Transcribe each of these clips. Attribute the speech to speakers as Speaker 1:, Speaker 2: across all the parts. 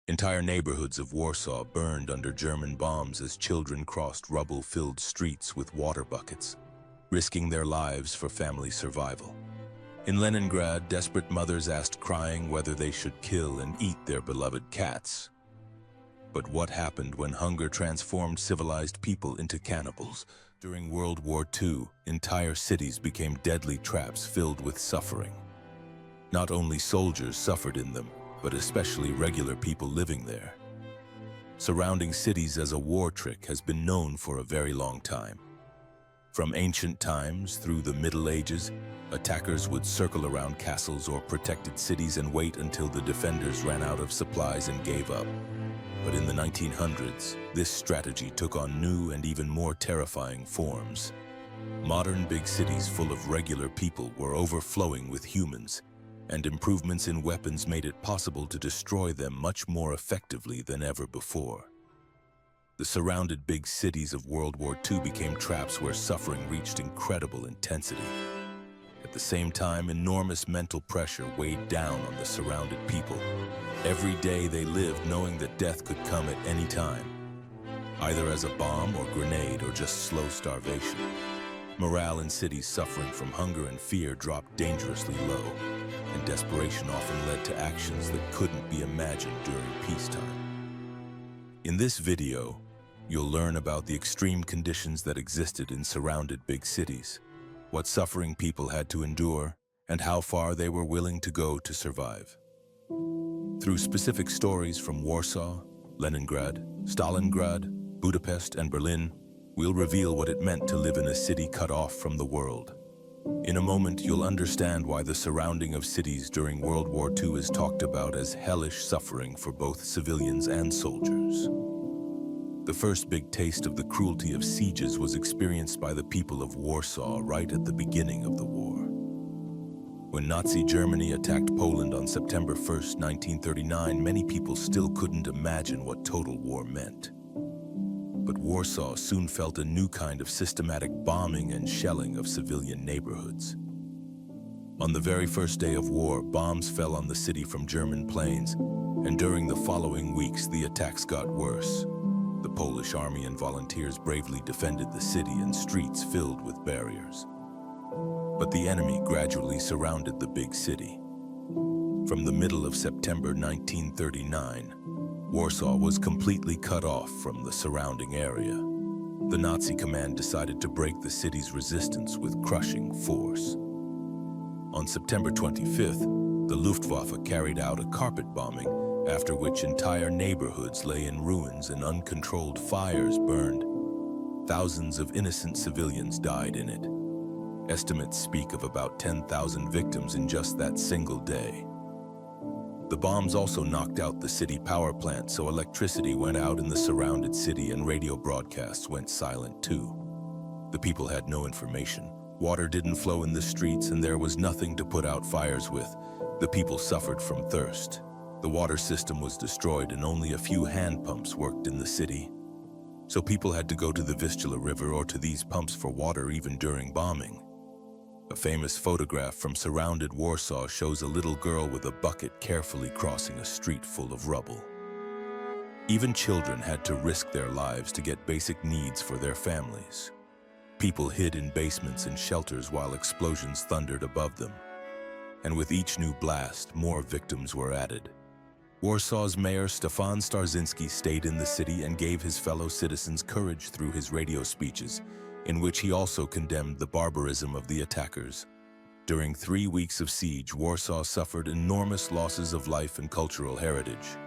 Speaker 1: Entire neighborhoods of Warsaw burned under German bombs as children crossed rubble-filled streets with water buckets, risking their lives for family survival. In Leningrad, desperate mothers asked crying whether they should kill and eat their beloved cats. But what happened when hunger transformed civilized people into cannibals? During World War II, entire cities became deadly traps filled with suffering. Not only soldiers suffered in them, but especially regular people living there. Surrounding cities as a war trick has been known for a very long time. From ancient times through the Middle Ages, attackers would circle around castles or protected cities and wait until the defenders ran out of supplies and gave up. But in the 1900s, this strategy took on new and even more terrifying forms. Modern big cities full of regular people were overflowing with humans, and improvements in weapons made it possible to destroy them much more effectively than ever before. The surrounded big cities of World War II became traps where suffering reached incredible intensity. At the same time, enormous mental pressure weighed down on the surrounded people. Every day they lived knowing that death could come at any time, either as a bomb or grenade or just slow starvation. Morale in cities suffering from hunger and fear dropped dangerously low, and desperation often led to actions that couldn't be imagined during peacetime. In this video, you'll learn about the extreme conditions that existed in surrounded big cities, what suffering people had to endure, and how far they were willing to go to survive. Through specific stories from Warsaw, Leningrad, Stalingrad, Budapest, and Berlin, we'll reveal what it meant to live in a city cut off from the world. In a moment, you'll understand why the surrounding of cities during World War II is talked about as hellish suffering for both civilians and soldiers. The first big taste of the cruelty of sieges was experienced by the people of Warsaw right at the beginning of the war. When Nazi Germany attacked Poland on September 1st, 1939, many people still couldn't imagine what total war meant. But Warsaw soon felt a new kind of systematic bombing and shelling of civilian neighborhoods. On the very first day of war, bombs fell on the city from German planes, and during the following weeks, the attacks got worse. The Polish army and volunteers bravely defended the city and streets filled with barriers. But the enemy gradually surrounded the big city. From the middle of September 1939, Warsaw was completely cut off from the surrounding area. The Nazi command decided to break the city's resistance with crushing force. On September 25th, the Luftwaffe carried out a carpet bombing, after which entire neighborhoods lay in ruins and uncontrolled fires burned. Thousands of innocent civilians died in it. Estimates speak of about 10,000 victims in just that single day. The bombs also knocked out the city power plant, so electricity went out in the surrounded city and radio broadcasts went silent too. The people had no information. Water didn't flow in the streets and there was nothing to put out fires with. The people suffered from thirst. The water system was destroyed and only a few hand pumps worked in the city. So people had to go to the Vistula River or to these pumps for water even during bombing. A famous photograph from surrounded Warsaw shows a little girl with a bucket carefully crossing a street full of rubble. Even children had to risk their lives to get basic needs for their families. People hid in basements and shelters while explosions thundered above them. And with each new blast, more victims were added. Warsaw's mayor Stefan Starzyński stayed in the city and gave his fellow citizens courage through his radio speeches, in which he also condemned the barbarism of the attackers. During 3 weeks of siege, Warsaw suffered enormous losses of life and cultural heritage.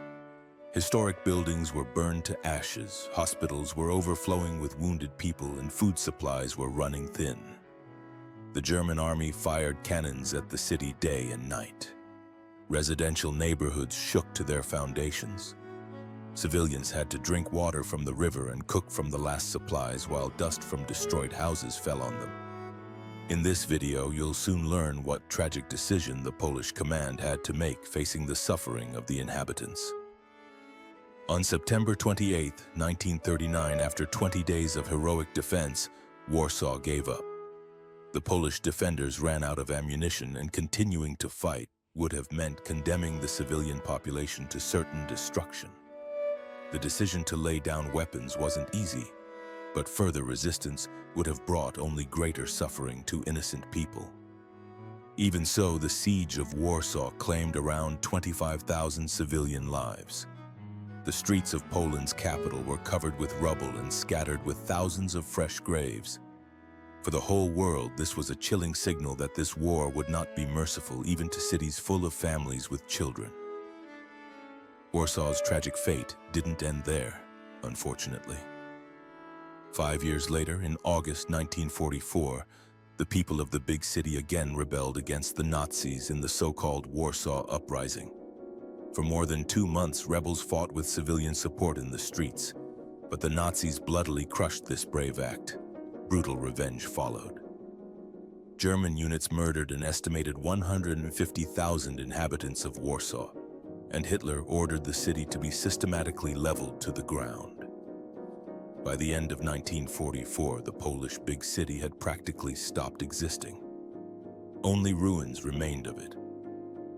Speaker 1: Historic buildings were burned to ashes, hospitals were overflowing with wounded people, and food supplies were running thin. The German army fired cannons at the city day and night. Residential neighborhoods shook to their foundations. Civilians had to drink water from the river and cook from the last supplies while dust from destroyed houses fell on them. In this video, you'll soon learn what tragic decision the Polish command had to make facing the suffering of the inhabitants. On September 28, 1939, after 20 days of heroic defense, Warsaw gave up. The Polish defenders ran out of ammunition and continuing to fight, would have meant condemning the civilian population to certain destruction. The decision to lay down weapons wasn't easy, but further resistance would have brought only greater suffering to innocent people. Even so, the siege of Warsaw claimed around 25,000 civilian lives. The streets of Poland's capital were covered with rubble and scattered with thousands of fresh graves. For the whole world, this was a chilling signal that this war would not be merciful even to cities full of families with children. Warsaw's tragic fate didn't end there, unfortunately. 5 years later, in August 1944, the people of the big city again rebelled against the Nazis in the so-called Warsaw Uprising. For more than 2 months, rebels fought with civilian support in the streets, but the Nazis bloodily crushed this brave act. Brutal revenge followed. German units murdered an estimated 150,000 inhabitants of Warsaw, and Hitler ordered the city to be systematically leveled to the ground. By the end of 1944, the Polish big city had practically stopped existing. Only ruins remained of it.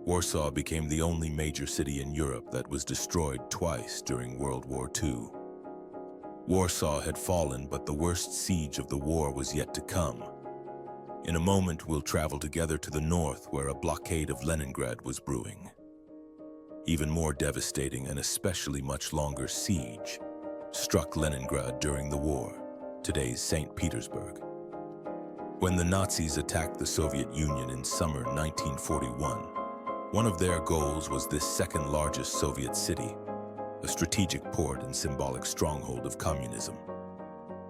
Speaker 1: Warsaw became the only major city in Europe that was destroyed twice during World War II. Warsaw had fallen, but the worst siege of the war was yet to come. In a moment, we'll travel together to the north, where a blockade of Leningrad was brewing. Even more devastating and especially much longer siege struck Leningrad during the war, today's St. Petersburg. When the Nazis attacked the Soviet Union in summer 1941, one of their goals was this second-largest Soviet city, a strategic port and symbolic stronghold of communism.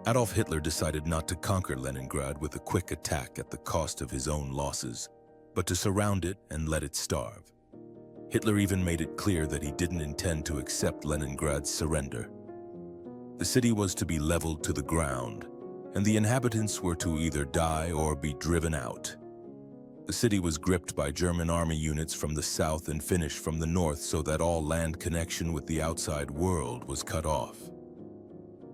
Speaker 1: Adolf Hitler decided not to conquer Leningrad with a quick attack at the cost of his own losses, but to surround it and let it starve. Hitler even made it clear that he didn't intend to accept Leningrad's surrender. The city was to be leveled to the ground, and the inhabitants were to either die or be driven out. The city was gripped by German army units from the south and Finnish from the north, so that all land connection with the outside world was cut off.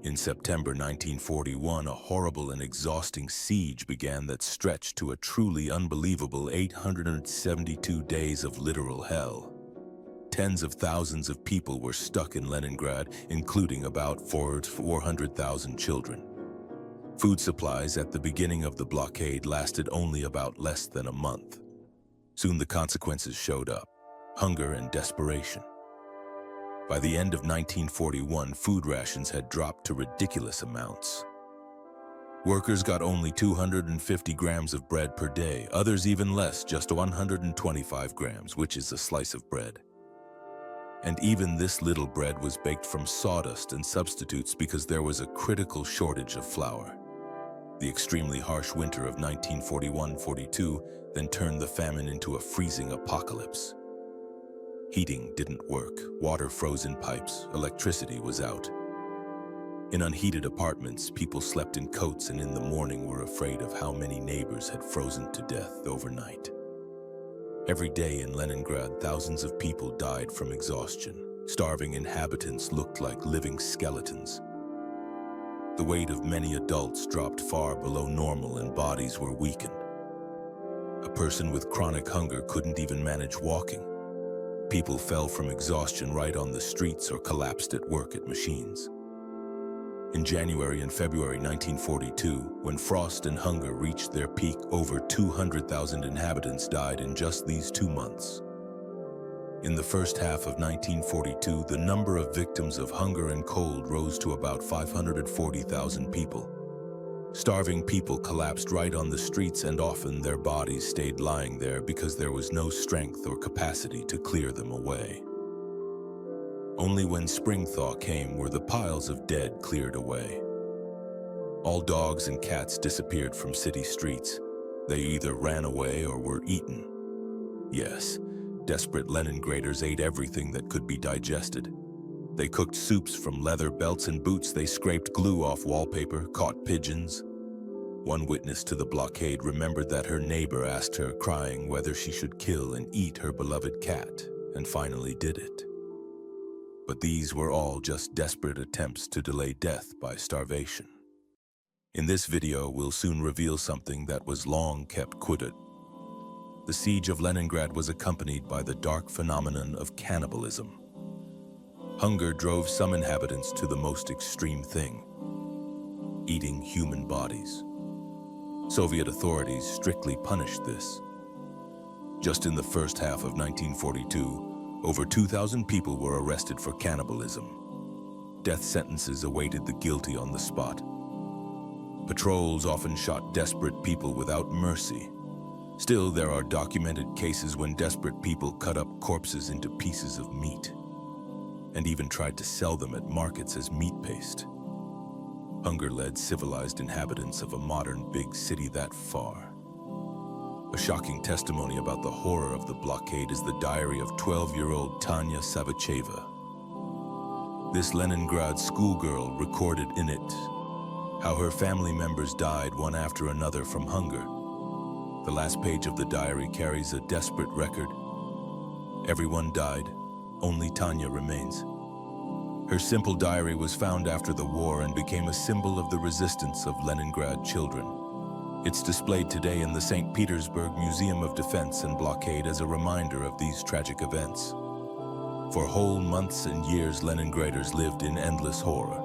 Speaker 1: In September 1941, a horrible and exhausting siege began that stretched to a truly unbelievable 872 days of literal hell. Tens of thousands of people were stuck in Leningrad, including about 400,000 children. Food supplies at the beginning of the blockade lasted only about less than a month. Soon the consequences showed up: hunger and desperation. By the end of 1941, food rations had dropped to ridiculous amounts. Workers got only 250 grams of bread per day, others even less, just 125 grams, which is a slice of bread. And even this little bread was baked from sawdust and substitutes because there was a critical shortage of flour. The extremely harsh winter of 1941-42 then turned the famine into a freezing apocalypse. Heating didn't work, water froze in pipes, electricity was out. In unheated apartments, people slept in coats and in the morning were afraid of how many neighbors had frozen to death overnight. Every day in Leningrad, thousands of people died from exhaustion. Starving inhabitants looked like living skeletons. The weight of many adults dropped far below normal and bodies were weakened. A person with chronic hunger couldn't even manage walking. People fell from exhaustion right on the streets or collapsed at work at machines. In January and February 1942, when frost and hunger reached their peak, over 200,000 inhabitants died in just these 2 months. In the first half of 1942, the number of victims of hunger and cold rose to about 540,000 people. Starving people collapsed right on the streets, and often their bodies stayed lying there because there was no strength or capacity to clear them away. Only when spring thaw came were the piles of dead cleared away. All dogs and cats disappeared from city streets. They either ran away or were eaten. Yes, desperate Leningraders ate everything that could be digested. They cooked soups from leather belts and boots. They scraped glue off wallpaper, caught pigeons. One witness to the blockade remembered that her neighbor asked her, crying, whether she should kill and eat her beloved cat, and finally did it. But these were all just desperate attempts to delay death by starvation. In this video, we'll soon reveal something that was long kept secret. The siege of Leningrad was accompanied by the dark phenomenon of cannibalism. Hunger drove some inhabitants to the most extreme thing: eating human bodies. Soviet authorities strictly punished this. Just in the first half of 1942, over 2,000 people were arrested for cannibalism. Death sentences awaited the guilty on the spot. Patrols often shot desperate people without mercy. Still, there are documented cases when desperate people cut up corpses into pieces of meat and even tried to sell them at markets as meat paste. Hunger led civilized inhabitants of a modern big city that far. A shocking testimony about the horror of the blockade is the diary of 12-year-old Tanya Savacheva. This Leningrad schoolgirl recorded in it how her family members died one after another from hunger. The last page of the diary carries a desperate record. Everyone died, only Tanya remains. Her simple diary was found after the war and became a symbol of the resistance of Leningrad children. It's displayed today in the St. Petersburg Museum of Defense and Blockade as a reminder of these tragic events. For whole months and years, Leningraders lived in endless horror.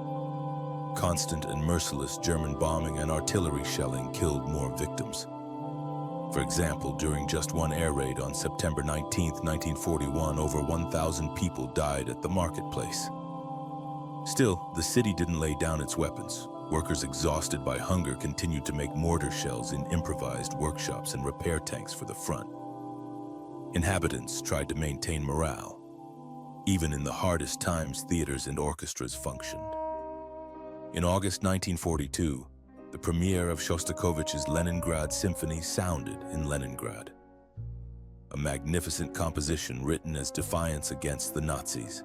Speaker 1: Constant and merciless German bombing and artillery shelling killed more victims. For example, during just one air raid on September 19, 1941, over 1,000 people died at the marketplace. Still, the city didn't lay down its weapons. Workers exhausted by hunger continued to make mortar shells in improvised workshops and repair tanks for the front. Inhabitants tried to maintain morale. Even in the hardest times, theaters and orchestras functioned. In August 1942, the premiere of Shostakovich's Leningrad Symphony sounded in Leningrad. A magnificent composition written as defiance against the Nazis.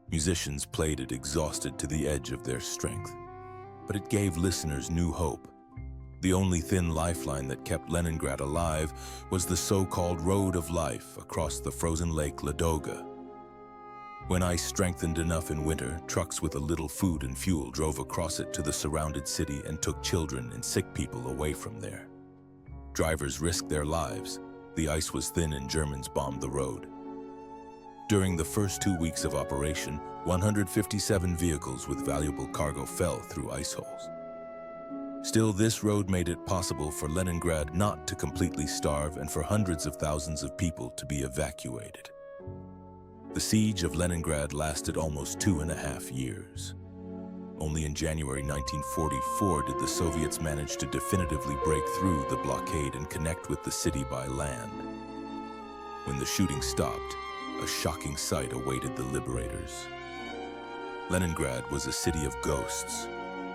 Speaker 1: Musicians played it exhausted to the edge of their strength, but it gave listeners new hope. The only thin lifeline that kept Leningrad alive was the so-called Road of Life across the frozen lake Ladoga. When ice strengthened enough in winter, trucks with a little food and fuel drove across it to the surrounded city and took children and sick people away from there. Drivers risked their lives. The ice was thin and Germans bombed the road. During the first 2 weeks of operation, 157 vehicles with valuable cargo fell through ice holes. Still, this road made it possible for Leningrad not to completely starve and for hundreds of thousands of people to be evacuated. The siege of Leningrad lasted almost 2.5 years. Only in January 1944 did the Soviets manage to definitively break through the blockade and connect with the city by land. When the shooting stopped, a shocking sight awaited the liberators. Leningrad was a city of ghosts.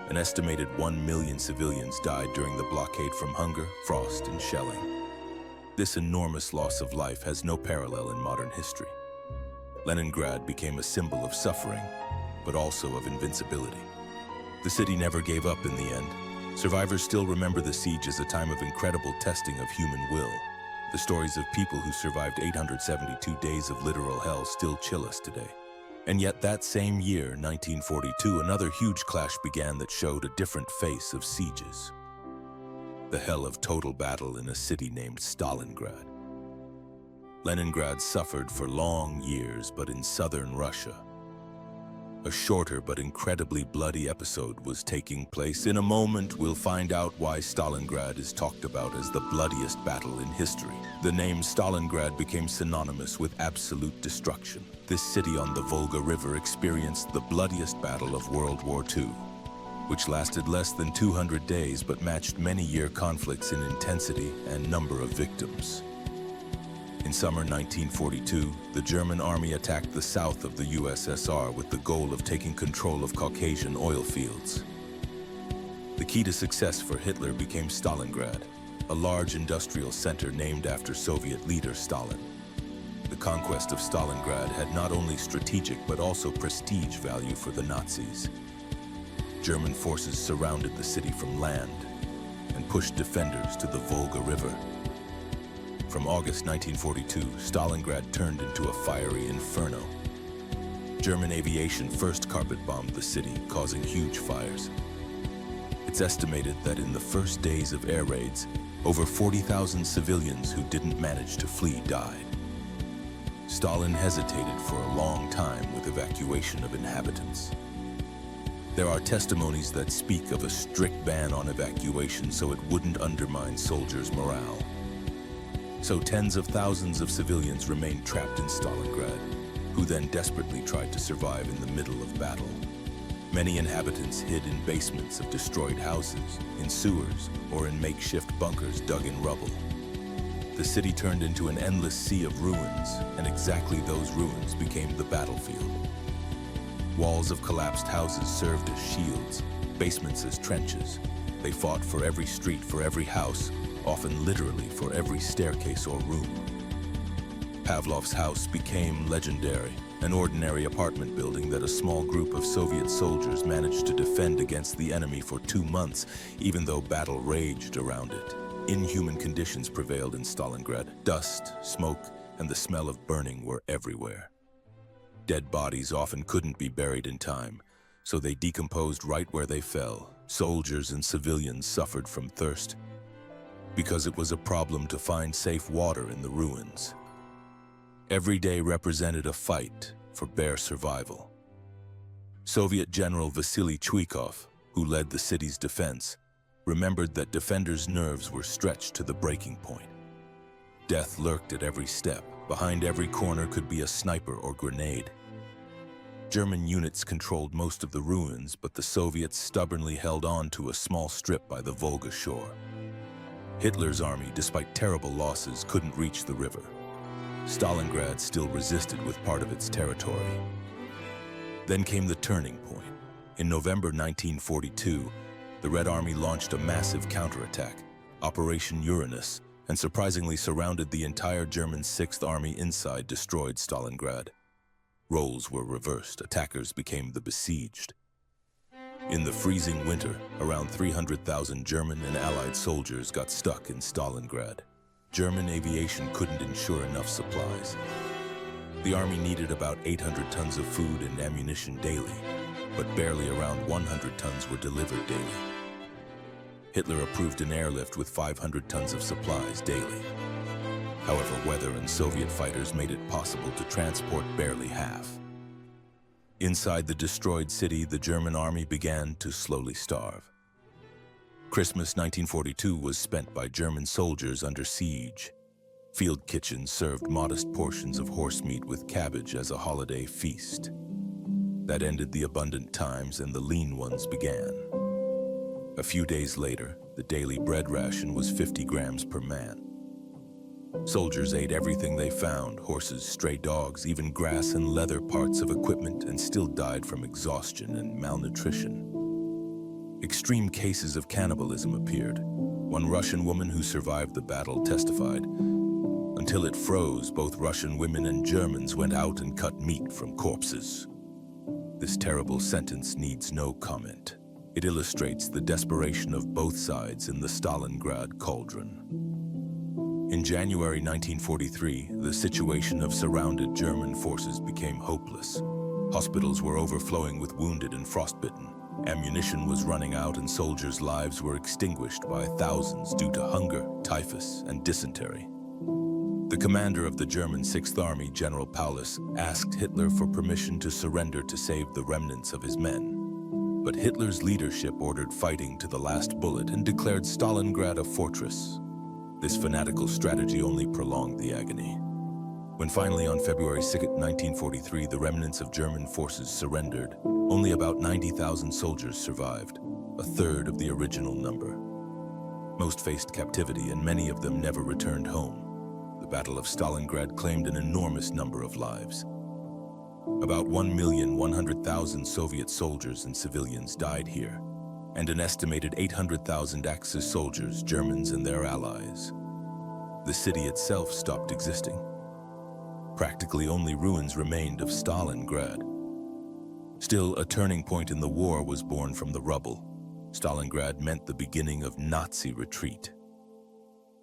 Speaker 1: An estimated 1 million civilians died during the blockade from hunger, frost, and shelling. This enormous loss of life has no parallel in modern history. Leningrad became a symbol of suffering, but also of invincibility. The city never gave up in the end. Survivors still remember the siege as a time of incredible testing of human will. The stories of people who survived 872 days of literal hell still chill us today. And yet that same year, 1942, another huge clash began that showed a different face of sieges. The hell of total battle in a city named Stalingrad. Leningrad suffered for long years, but in southern Russia. A shorter but incredibly bloody episode was taking place. In a moment, we'll find out why Stalingrad is talked about as the bloodiest battle in history. The name Stalingrad became synonymous with absolute destruction. This city on the Volga River experienced the bloodiest battle of World War II, which lasted less than 200 days but matched many-year conflicts in intensity and number of victims. In summer 1942, the German army attacked the south of the USSR with the goal of taking control of Caucasian oil fields. The key to success for Hitler became Stalingrad, a large industrial center named after Soviet leader Stalin. The conquest of Stalingrad had not only strategic but also prestige value for the Nazis. German forces surrounded the city from land and pushed defenders to the Volga River. From August 1942, Stalingrad turned into a fiery inferno. German aviation first carpet-bombed the city, causing huge fires. It's estimated that in the first days of air raids, Over 40,000 civilians who didn't manage to flee died. Stalin hesitated for a long time with evacuation of inhabitants. There are testimonies that speak of a strict ban on evacuation so it wouldn't undermine soldiers' morale. So tens of thousands of civilians remained trapped in Stalingrad, who then desperately tried to survive in the middle of battle. Many inhabitants hid in basements of destroyed houses, in sewers, or in makeshift bunkers dug in rubble. The city turned into an endless sea of ruins, and exactly those ruins became the battlefield. Walls of collapsed houses served as shields, basements as trenches. They fought for every street, for every house, often literally for every staircase or room. Pavlov's house became legendary, an ordinary apartment building that a small group of Soviet soldiers managed to defend against the enemy for 2 months, even though battle raged around it. Inhuman conditions prevailed in Stalingrad. Dust, smoke, and the smell of burning were everywhere. Dead bodies often couldn't be buried in time, so they decomposed right where they fell. Soldiers and civilians suffered from thirst, because it was a problem to find safe water in the ruins. Every day represented a fight for bare survival. Soviet General Vasily Chuikov, who led the city's defense, remembered that defenders' nerves were stretched to the breaking point. Death lurked at every step. Behind every corner could be a sniper or grenade. German units controlled most of the ruins, but the Soviets stubbornly held on to a small strip by the Volga shore. Hitler's army, despite terrible losses, couldn't reach the river. Stalingrad still resisted with part of its territory. Then came the turning point. In November 1942, the Red Army launched a massive counterattack, Operation Uranus, and surprisingly surrounded the entire German 6th Army inside destroyed Stalingrad. Roles were reversed. Attackers became the besieged. In the freezing winter, around 300,000 German and Allied soldiers got stuck in Stalingrad. German aviation couldn't ensure enough supplies. The army needed about 800 tons of food and ammunition daily, but barely around 100 tons were delivered daily. Hitler approved an airlift with 500 tons of supplies daily. However, weather and Soviet fighters made it possible to transport barely half. Inside the destroyed city, the German army began to slowly starve. Christmas 1942 was spent by German soldiers under siege. Field kitchens served modest portions of horse meat with cabbage as a holiday feast. That ended the abundant times and the lean ones began. A few days later, the daily bread ration was 50 grams per man. Soldiers ate everything they found, horses, stray dogs, even grass and leather parts of equipment, and still died from exhaustion and malnutrition. Extreme cases of cannibalism appeared. One Russian woman who survived the battle testified, "Until it froze, both Russian women and Germans went out and cut meat from corpses." This terrible sentence needs no comment. It illustrates the desperation of both sides in the Stalingrad cauldron. In January 1943, the situation of surrounded German forces became hopeless. Hospitals were overflowing with wounded and frostbitten. Ammunition was running out and soldiers' lives were extinguished by thousands due to hunger, typhus, and dysentery. The commander of the German 6th Army, General Paulus, asked Hitler for permission to surrender to save the remnants of his men. But Hitler's leadership ordered fighting to the last bullet and declared Stalingrad a fortress. This fanatical strategy only prolonged the agony. When finally on February 2, 1943, the remnants of German forces surrendered, only about 90,000 soldiers survived, a third of the original number. Most faced captivity and many of them never returned home. The Battle of Stalingrad claimed an enormous number of lives. About 1,100,000 Soviet soldiers and civilians died here, and an estimated 800,000 Axis soldiers, Germans and their allies. The city itself stopped existing. Practically only ruins remained of Stalingrad. Still, a turning point in the war was born from the rubble. Stalingrad meant the beginning of Nazi retreat.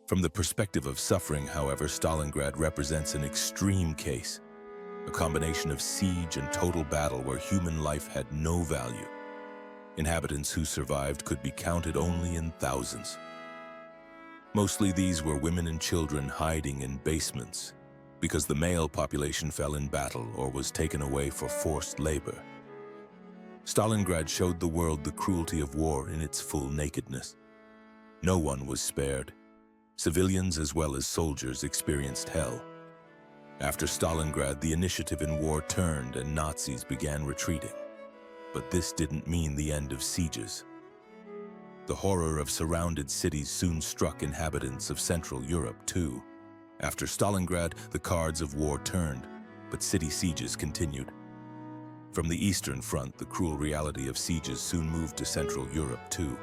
Speaker 1: From the perspective of suffering, however, Stalingrad represents an extreme case, a combination of siege and total battle where human life had no value. Inhabitants who survived could be counted only in thousands. Mostly these were women and children hiding in basements because the male population fell in battle or was taken away for forced labor. Stalingrad showed the world the cruelty of war in its full nakedness. No one was spared. Civilians as well as soldiers experienced hell. After Stalingrad, the initiative in war turned and Nazis began retreating. But this didn't mean the end of sieges. The horror of surrounded cities soon struck inhabitants of Central Europe too. After Stalingrad, the cards of war turned, but city sieges continued. From the Eastern Front, the cruel reality of sieges soon moved to Central Europe too.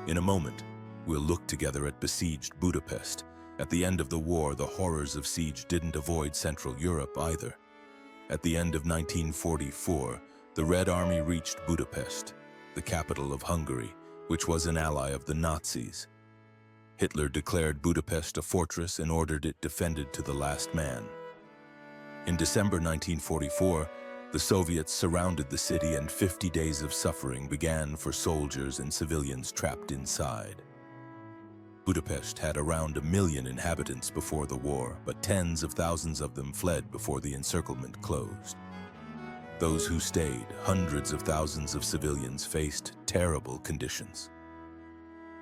Speaker 1: In a moment, we'll look together at besieged Budapest. At the end of the war, the horrors of siege didn't avoid Central Europe either. At the end of 1944, the Red Army reached Budapest, the capital of Hungary, which was an ally of the Nazis. Hitler declared Budapest a fortress and ordered it defended to the last man. In December 1944, the Soviets surrounded the city and 50 days of suffering began for soldiers and civilians trapped inside. Budapest had around 1 million inhabitants before the war, but tens of thousands of them fled before the encirclement closed. Those who stayed, hundreds of thousands of civilians, faced terrible conditions.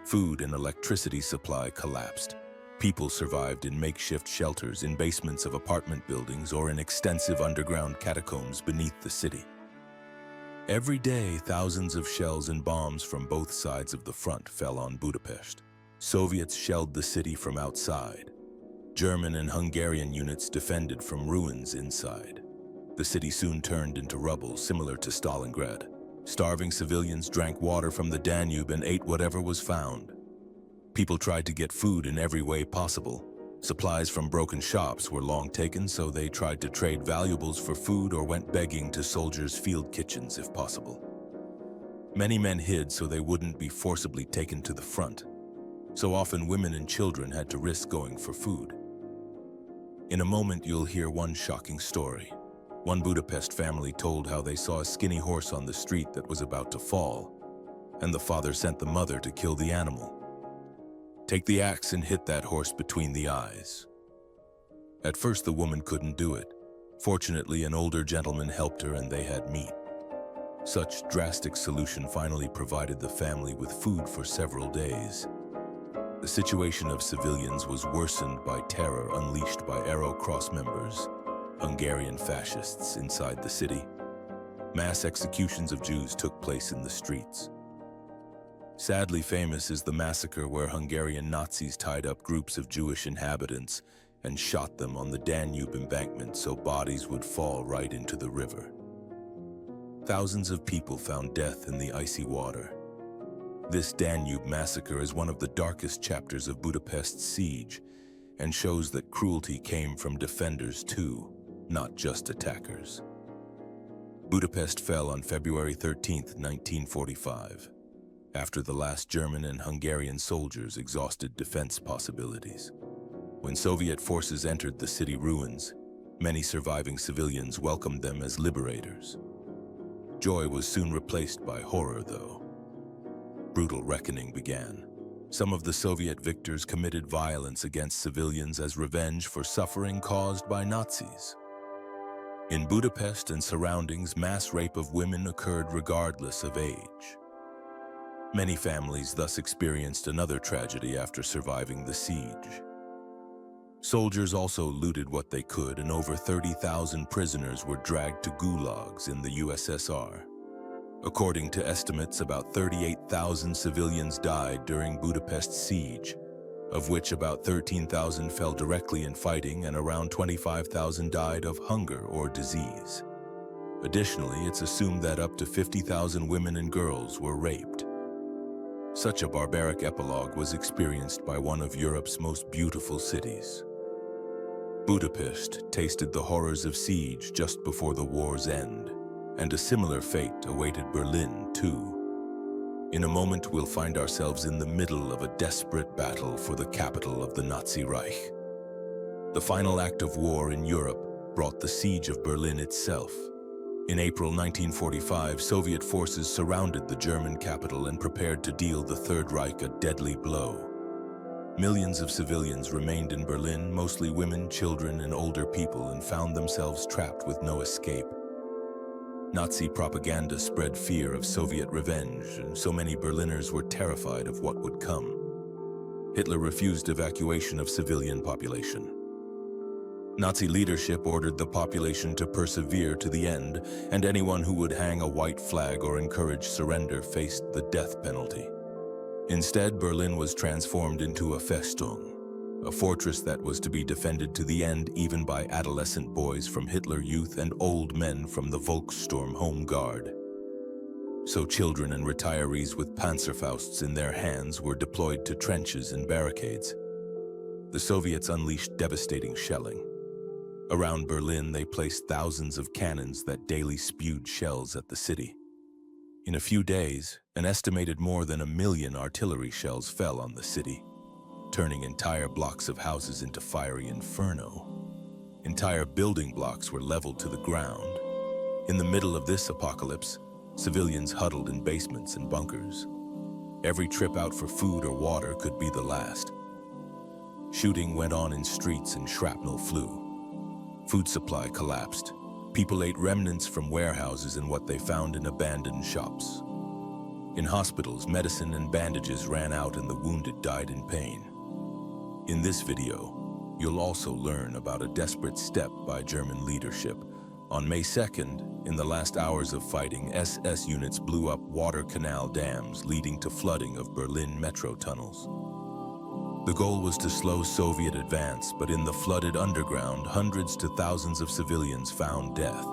Speaker 1: Food and electricity supply collapsed. People survived in makeshift shelters in basements of apartment buildings or in extensive underground catacombs beneath the city. Every day, thousands of shells and bombs from both sides of the front fell on Budapest. Soviets shelled the city from outside. German and Hungarian units defended from ruins inside. The city soon turned into rubble, similar to Stalingrad. Starving civilians drank water from the Danube and ate whatever was found. People tried to get food in every way possible. Supplies from broken shops were long taken, so they tried to trade valuables for food or went begging to soldiers' field kitchens if possible. Many men hid so they wouldn't be forcibly taken to the front. So often women and children had to risk going for food. In a moment, you'll hear one shocking story. One Budapest family told how they saw a skinny horse on the street that was about to fall, and the father sent the mother to kill the animal. Take the axe and hit that horse between the eyes. At first, the woman couldn't do it. Fortunately, an older gentleman helped her and they had meat. Such drastic solution finally provided the family with food for several days. The situation of civilians was worsened by terror unleashed by Arrow Cross members, Hungarian fascists inside the city. Mass executions of Jews took place in the streets. Sadly famous is the massacre where Hungarian Nazis tied up groups of Jewish inhabitants and shot them on the Danube embankment so bodies would fall right into the river. Thousands of people found death in the icy water. This Danube massacre is one of the darkest chapters of Budapest's siege and shows that cruelty came from defenders too, not just attackers. Budapest fell on February 13, 1945, after the last German and Hungarian soldiers exhausted defense possibilities. When Soviet forces entered the city ruins, many surviving civilians welcomed them as liberators. Joy was soon replaced by horror, though. Brutal reckoning began. Some of the Soviet victors committed violence against civilians as revenge for suffering caused by Nazis. In Budapest and surroundings, mass rape of women occurred regardless of age. Many families thus experienced another tragedy after surviving the siege. Soldiers also looted what they could, and over 30,000 prisoners were dragged to gulags in the USSR. According to estimates, about 38,000 civilians died during Budapest's siege, of which about 13,000 fell directly in fighting and around 25,000 died of hunger or disease. Additionally, it's assumed that up to 50,000 women and girls were raped. Such a barbaric epilogue was experienced by one of Europe's most beautiful cities. Budapest tasted the horrors of siege just before the war's end, and a similar fate awaited Berlin, too. In a moment, we'll find ourselves in the middle of a desperate battle for the capital of the Nazi Reich. The final act of war in Europe brought the siege of Berlin itself. In April 1945, Soviet forces surrounded the German capital and prepared to deal the Third Reich a deadly blow. Millions of civilians remained in Berlin, mostly women, children, and older people, and found themselves trapped with no escape. Nazi propaganda spread fear of Soviet revenge, and so many Berliners were terrified of what would come. Hitler refused evacuation of civilian population. Nazi leadership ordered the population to persevere to the end, and anyone who would hang a white flag or encourage surrender faced the death penalty. Instead, Berlin was transformed into a Festung, a fortress that was to be defended to the end even by adolescent boys from Hitler Youth and old men from the Volkssturm Home Guard. So children and retirees with Panzerfausts in their hands were deployed to trenches and barricades. The Soviets unleashed devastating shelling. Around Berlin, they placed thousands of cannons that daily spewed shells at the city. In a few days, an estimated more than 1 million artillery shells fell on the city, turning entire blocks of houses into fiery inferno. Entire building blocks were leveled to the ground. In the middle of this apocalypse, civilians huddled in basements and bunkers. Every trip out for food or water could be the last. Shooting went on in streets and shrapnel flew. Food supply collapsed. People ate remnants from warehouses and what they found in abandoned shops. In hospitals, medicine and bandages ran out and the wounded died in pain. In this video, you'll also learn about a desperate step by German leadership. On May 2nd, in the last hours of fighting, SS units blew up water canal dams, leading to flooding of Berlin metro tunnels. The goal was to slow Soviet advance, but in the flooded underground, hundreds to thousands of civilians found death,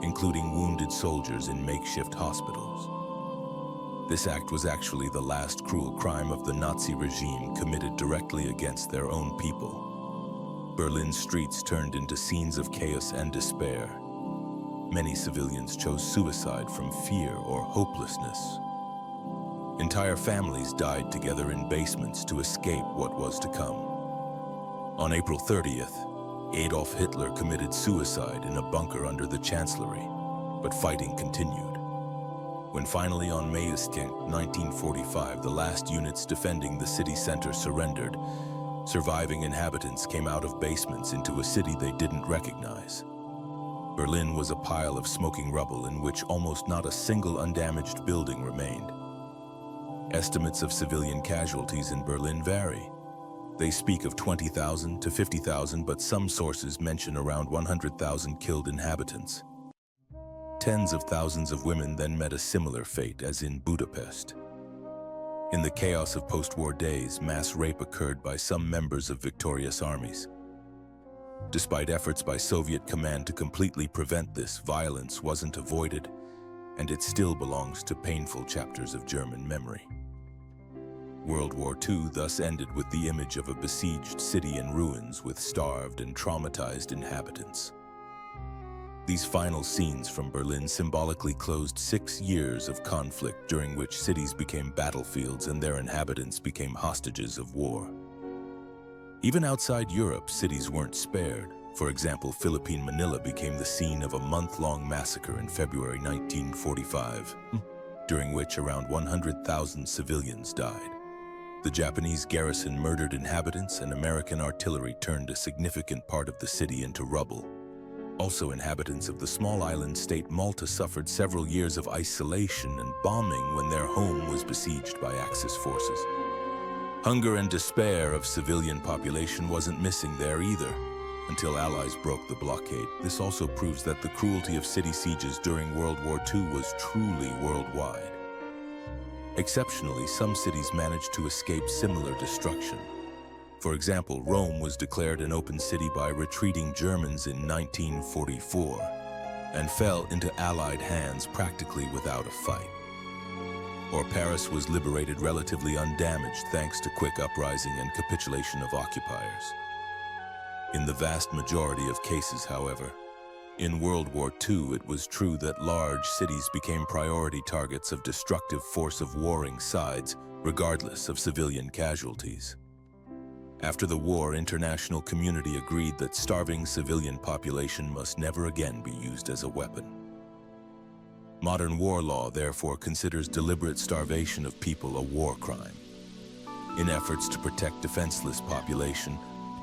Speaker 1: including wounded soldiers in makeshift hospitals. This act was actually the last cruel crime of the Nazi regime committed directly against their own people. Berlin's streets turned into scenes of chaos and despair. Many civilians chose suicide from fear or hopelessness. Entire families died together in basements to escape what was to come. On April 30th, Adolf Hitler committed suicide in a bunker under the Chancellery, but fighting continued. When finally on May 2nd, 1945, the last units defending the city center surrendered, surviving inhabitants came out of basements into a city they didn't recognize. Berlin was a pile of smoking rubble in which almost not a single undamaged building remained. Estimates of civilian casualties in Berlin vary. They speak of 20,000 to 50,000, but some sources mention around 100,000 killed inhabitants. Tens of thousands of women then met a similar fate as in Budapest. In the chaos of post-war days, mass rape occurred by some members of victorious armies. Despite efforts by Soviet command to completely prevent this, violence wasn't avoided, and it still belongs to painful chapters of German memory. World War II thus ended with the image of a besieged city in ruins with starved and traumatized inhabitants. These final scenes from Berlin symbolically closed 6 years of conflict during which cities became battlefields and their inhabitants became hostages of war. Even outside Europe, cities weren't spared. For example, Philippine Manila became the scene of a month-long massacre in February 1945, during which around 100,000 civilians died. The Japanese garrison murdered inhabitants, and American artillery turned a significant part of the city into rubble. Also, inhabitants of the small island state Malta suffered several years of isolation and bombing when their home was besieged by Axis forces. Hunger and despair of civilian population wasn't missing there either, until Allies broke the blockade. This also proves that the cruelty of city sieges during World War II was truly worldwide. Exceptionally, some cities managed to escape similar destruction. For example, Rome was declared an open city by retreating Germans in 1944 and fell into Allied hands practically without a fight. Or Paris was liberated relatively undamaged thanks to quick uprising and capitulation of occupiers. In the vast majority of cases, however, in World War II, it was true that large cities became priority targets of destructive force of warring sides, regardless of civilian casualties. After the war, international community agreed that starving civilian population must never again be used as a weapon. Modern war law, therefore, considers deliberate starvation of people a war crime. In efforts to protect defenseless population,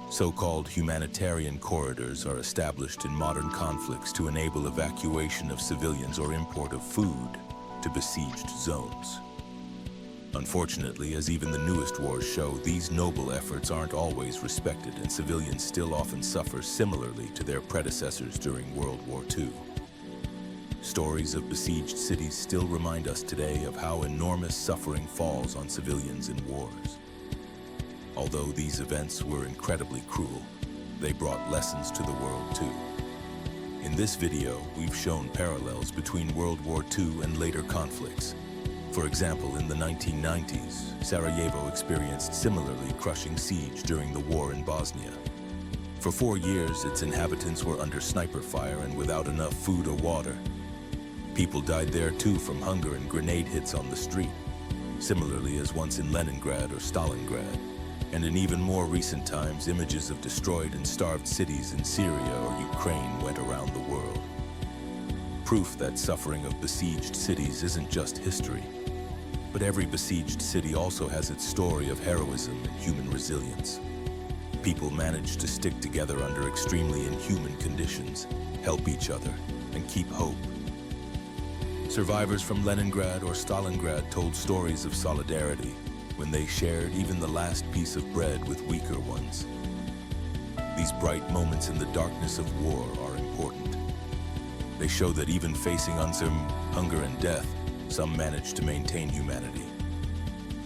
Speaker 1: so-called humanitarian corridors are established in modern conflicts to enable evacuation of civilians or import of food to besieged zones. Unfortunately, as even the newest wars show, these noble efforts aren't always respected, and civilians still often suffer similarly to their predecessors during World War II. Stories of besieged cities still remind us today of how enormous suffering falls on civilians in wars. Although these events were incredibly cruel, they brought lessons to the world too. In this video, we've shown parallels between World War II and later conflicts. For example, in the 1990s, Sarajevo experienced similarly crushing siege during the war in Bosnia. For 4 years, its inhabitants were under sniper fire and without enough food or water. People died there too from hunger and grenade hits on the street, similarly as once in Leningrad or Stalingrad. And in even more recent times, images of destroyed and starved cities in Syria or Ukraine went around the world. Proof that suffering of besieged cities isn't just history, but every besieged city also has its story of heroism and human resilience. People manage to stick together under extremely inhuman conditions, help each other, and keep hope. Survivors from Leningrad or Stalingrad told stories of solidarity when they shared even the last piece of bread with weaker ones. These bright moments in the darkness of war are important. They show that even facing hunger and death, some managed to maintain humanity.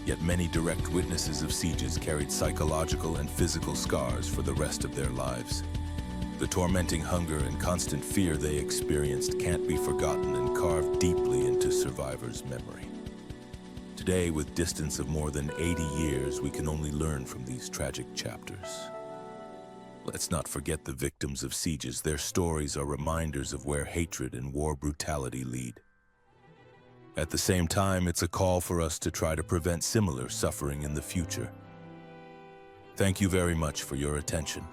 Speaker 1: Yet many direct witnesses of sieges carried psychological and physical scars for the rest of their lives. The tormenting hunger and constant fear they experienced can't be forgotten and carved deeply into survivors' memory. Today, with distance of more than 80 years, we can only learn from these tragic chapters. Let's not forget the victims of sieges. Their stories are reminders of where hatred and war brutality lead. At the same time, it's a call for us to try to prevent similar suffering in the future. Thank you very much for your attention.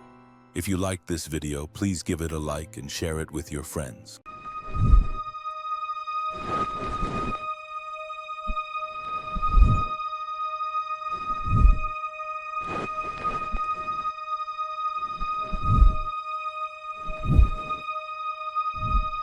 Speaker 1: If you liked this video, please give it a like and share it with your friends.